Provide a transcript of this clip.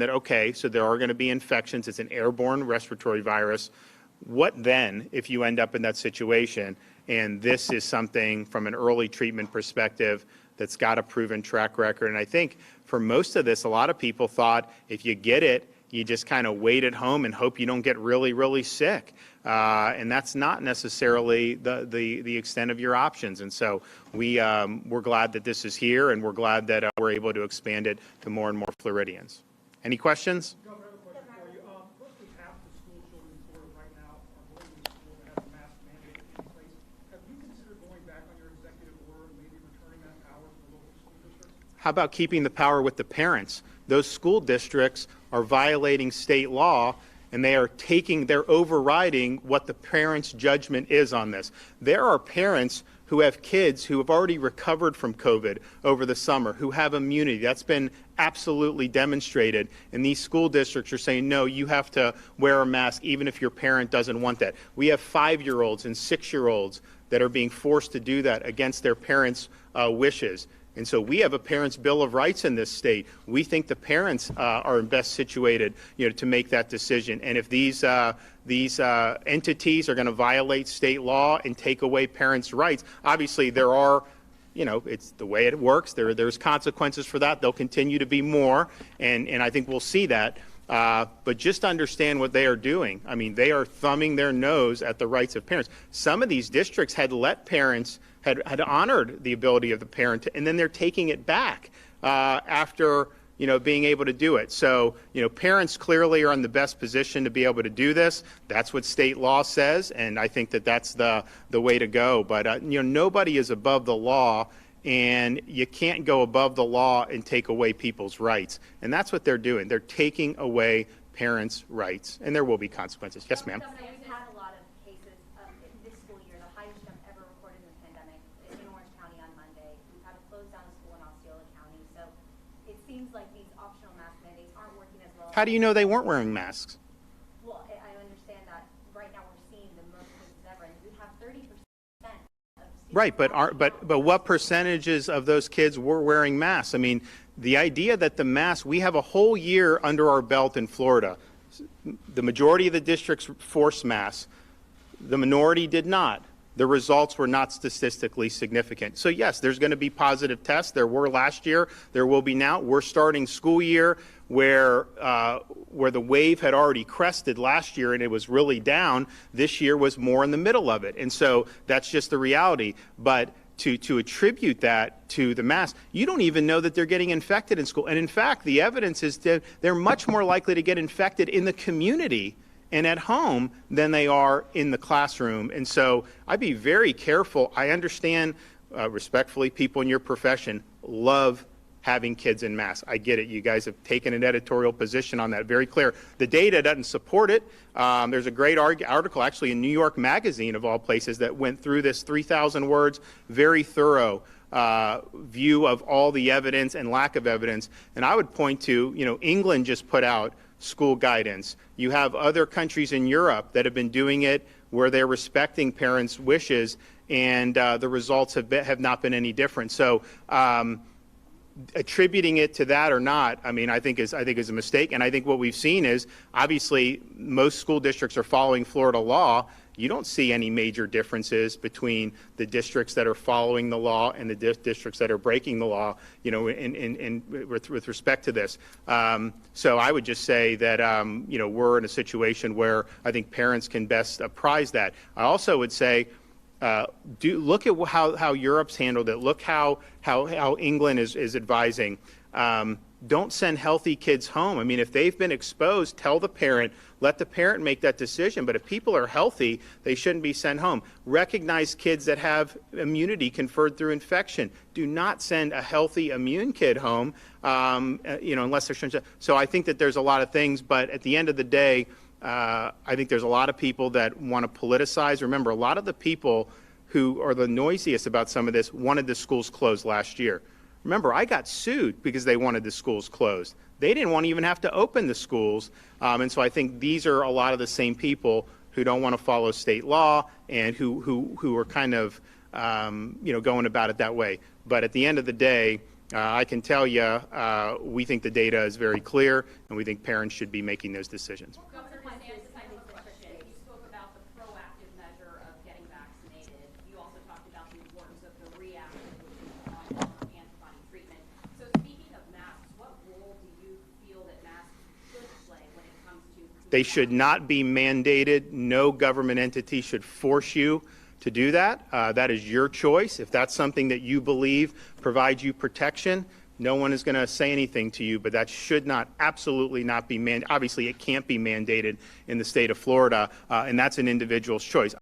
that, okay, so there are going to be infections. It's an airborne respiratory virus. What then if you end up in that situation? And this is something from an early treatment perspective that's got a proven track record. And I think for most of this, a lot of people thought if you get it, you just kind of wait at home and hope you don't get really, really sick. And that's not necessarily the extent of your options. And so we're glad that this is here, and we're glad that we're able to expand it to more and more Floridians. Any questions? Governor, I have a question for you. Roughly half the school children in Florida right now are going to school that have a mask mandate in place. Have you considered going back on your executive order and maybe returning that power to the local school districts? How about keeping the power with the parents? Those school districts are violating state law, and they're overriding what the parents' judgment is on this. There are parents who have kids who have already recovered from COVID over the summer, who have immunity. That's been absolutely demonstrated. And these school districts are saying, no, you have to wear a mask even if your parent doesn't want that. We have 5-year-olds and 6-year-olds that are being forced to do that against their parents' wishes. And so we have a parents' bill of rights in this state. We think the parents are best situated, to make that decision. And if these entities are going to violate state law and take away parents' rights, obviously there are, it's the way it works. There's consequences for that. There'll continue to be more, and I think we'll see that. But just understand what they are doing. I mean, they are thumbing their nose at the rights of parents. Some of these districts had let parents, had honored the ability of the parent, and then they're taking it back after, being able to do it. So, parents clearly are in the best position to be able to do this. That's what state law says, and I think that that's the way to go. But, nobody is above the law, and you can't go above the law and take away people's rights. And that's what they're doing. They're taking away parents' rights, and there will be consequences. Yes, ma'am. Governor, we've had a lot of cases this school year, the highest jump ever recorded in the pandemic in Orange County on Monday. We've had to close down a school in Osceola County. So it seems like these optional mask mandates aren't working as well. How do you know they weren't wearing masks? Well, I understand that right now we're seeing the most cases ever, and we have 30%. Right, but what percentages of those kids were wearing masks? I mean, the idea that the mask, we have a whole year under our belt in Florida. The majority of the districts forced masks. The minority did not. The results were not statistically significant. So yes, there's going to be positive tests. There were last year. There will be now. We're starting school year where the wave had already crested last year and it was really down. This year was more in the middle of it. And so that's just the reality. But to attribute that to the mask, you don't even know that they're getting infected in school. And in fact, the evidence is that they're much more likely to get infected in the community and at home than they are in the classroom. And so I'd be very careful. I understand, respectfully, people in your profession love having kids in masks. I get it. You guys have taken an editorial position on that, very clear. The data doesn't support it. There's a great article actually in New York Magazine, of all places, that went through this 3,000 words, very thorough view of all the evidence and lack of evidence. And I would point to, England just put out school guidance. You have other countries in Europe that have been doing it where they're respecting parents' wishes, and the results have not been any different. So attributing it to that or not, I think is a mistake. And I think what we've seen is, obviously, most school districts are following Florida law. You don't see any major differences between the districts that are following the law and the districts that are breaking the law, with respect to this. So I would just say that, we're in a situation where I think parents can best apprise that. I also would say, look at how Europe's handled it. Look how England is advising. Don't send healthy kids home. If they've been exposed, tell the parent, let the parent make that decision. But if people are healthy, they shouldn't be sent home. Recognize kids that have immunity conferred through infection. Do not send a healthy immune kid home, unless they're. So I think that there's a lot of things, but at the end of the day, I think there's a lot of people that want to politicize. Remember, a lot of the people who are the noisiest about some of this wanted the schools closed last year. Remember, I got sued because they wanted the schools closed. They didn't want to even have to open the schools. And so I think these are a lot of the same people who don't want to follow state law and who are kind of, going about it that way. But at the end of the day, I can tell you, we think the data is very clear, and we think parents should be making those decisions. Governor DeSantis, I have a question. You spoke about the proactive measure of getting vaccinated. You also talked about the importance of the reactive, which is the monoclonal antibody treatment. So speaking of masks, what role do you feel that masks should play when it comes to... They should not be mandated. No government entity should force you to do that. That is your choice. If that's something that you believe provides you protection, no one is going to say anything to you, but that should not, absolutely not be mandated. Obviously, it can't be mandated in the state of Florida, and that's an individual's choice.